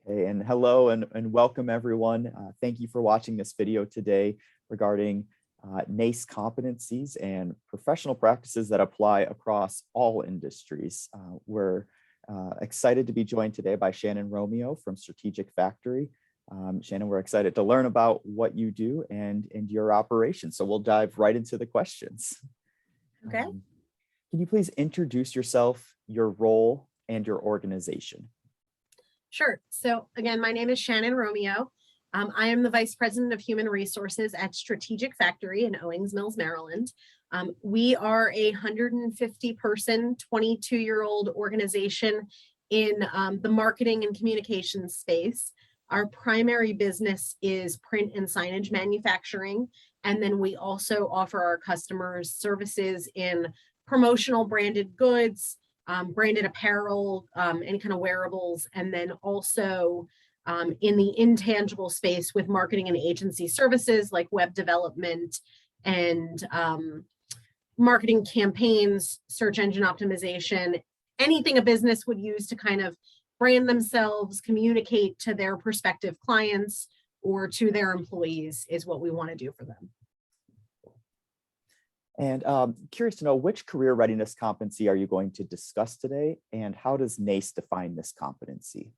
Okay, and hello and welcome everyone. Thank you for watching this video today regarding NACE competencies and professional practices that apply across all industries. We're excited to be joined today by Shannon Romeo from Strategic Factory. Shannon, we're excited to learn about what you do and your operation. So we'll dive right into the questions. Okay. Can you please introduce yourself, your role, and your organization? Sure. So again, my name is Shannon Romeo. I am the Vice President of Human Resources at Strategic Factory in Owings Mills, Maryland. We are a 150-person, 22-year-old organization in the marketing and communications space. Our primary business is print and signage manufacturing, and then we also offer our customers services in promotional branded goods, branded apparel, any kind of wearables, and then also in the intangible space with marketing and agency services like web development and marketing campaigns, search engine optimization, anything a business would use to kind of brand themselves, communicate to their prospective clients or to their employees is what we want to do for them. And curious to know, which career readiness competency are you going to discuss today, and how does NACE define this competency?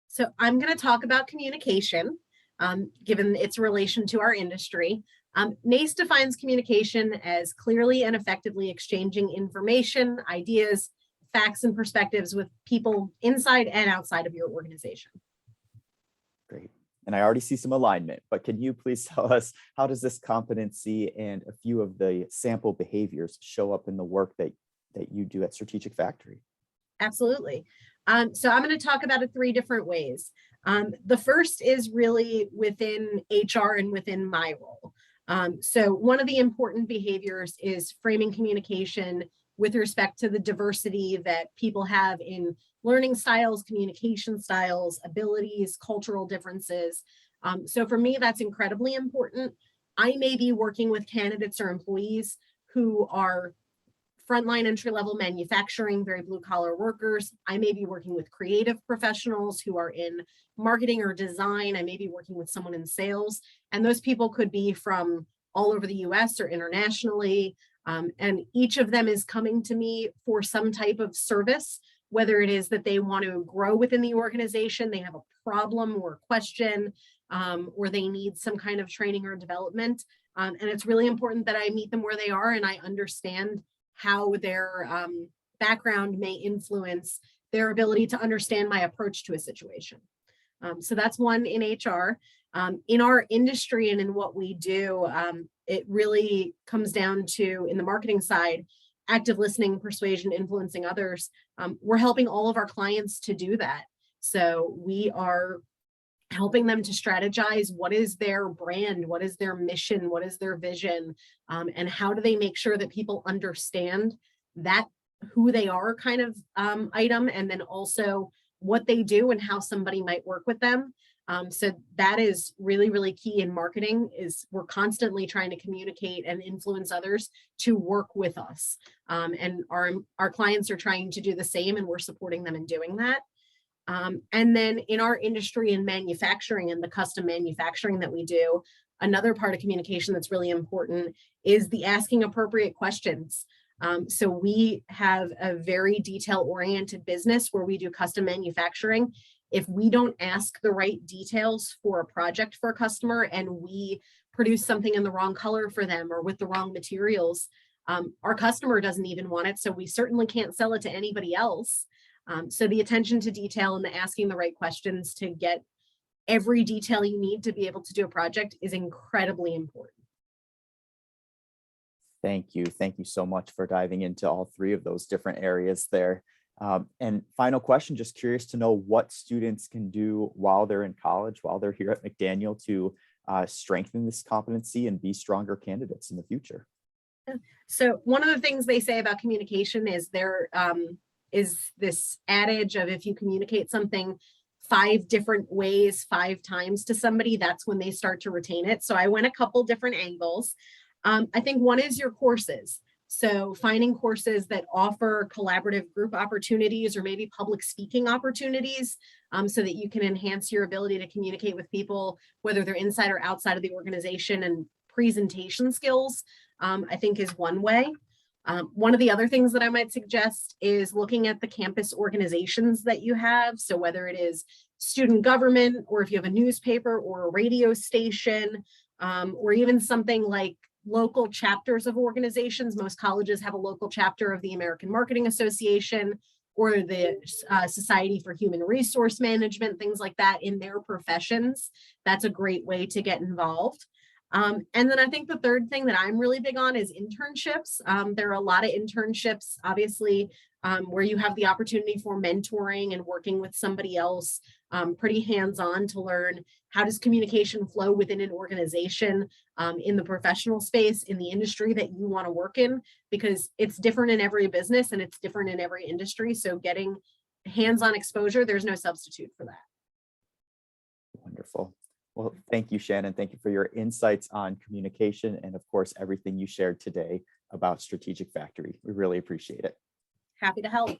So I'm going to talk about communication, given its relation to our industry. NACE defines communication as clearly and effectively exchanging information, ideas, facts, and perspectives with people inside and outside of your organization. Great. And I already see some alignment, but can you please tell us, how does this competency and a few of the sample behaviors show up in the work that you do at Strategic Factory? Absolutely. So I'm going to talk about it three different ways. The first is really within HR and within my role. So one of the important behaviors is framing communication with respect to the diversity that people have in learning styles, communication styles, abilities, cultural differences. So for me, that's incredibly important. I may be working with candidates or employees who are frontline entry-level manufacturing, very blue-collar workers. I may be working with creative professionals who are in marketing or design. I may be working with someone in sales. And those people could be from all over the US or internationally. And each of them is coming to me for some type of service, whether it is that they want to grow within the organization, they have a problem or a question, or they need some kind of training or development. And it's really important that I meet them where they are and I understand how their background may influence their ability to understand my approach to a situation. So that's one in HR. In our industry and in what we do, it really comes down to, in the marketing side, active listening, persuasion, influencing others. We're helping all of our clients to do that. So we are helping them to strategize what is their brand, what is their mission, what is their vision, and how do they make sure that people understand that who they are kind of item, and then also what they do and how somebody might work with them. So that is really, really key in marketing, is we're constantly trying to communicate and influence others to work with us. And our clients are trying to do the same, and we're supporting them in doing that. And then in our industry in manufacturing and the custom manufacturing that we do, another part of communication that's really important is the asking appropriate questions. So we have a very detail-oriented business where we do custom manufacturing. If we don't ask the right details for a project for a customer and we produce something in the wrong color for them or with the wrong materials, our customer doesn't even want it, so we certainly can't sell it to anybody else. So the attention to detail and the asking the right questions to get every detail you need to be able to do a project is incredibly important. Thank you. Thank you so much for diving into all three of those different areas there. And final question, just curious to know what students can do while they're in college, while they're here at McDaniel, to strengthen this competency and be stronger candidates in the future. So one of the things they say about communication is there is this adage of, if you communicate something 5 different ways 5 times to somebody, that's when they start to retain it. So I went a couple different angles. I think one is your courses. So finding courses that offer collaborative group opportunities or maybe public speaking opportunities, so that you can enhance your ability to communicate with people, whether they're inside or outside of the organization, and presentation skills, I think is one way. One of the other things that I might suggest is looking at the campus organizations that you have. So whether it is student government, or if you have a newspaper or a radio station, or even something like local chapters of organizations. Most colleges have a local chapter of the American Marketing Association or the Society for Human Resource Management, things like that in their professions. That's a great way to get involved. And then I think the third thing that I'm really big on is internships. There are a lot of internships, obviously, where you have the opportunity for mentoring and working with somebody else, pretty hands-on to learn how does communication flow within an organization, in the professional space, in the industry that you want to work in, because it's different in every business and it's different in every industry. So getting hands-on exposure, there's no substitute for that. Wonderful. Well, thank you, Shannon. Thank you for your insights on communication and, of course, everything you shared today about Strategic Factory. We really appreciate it. Happy to help.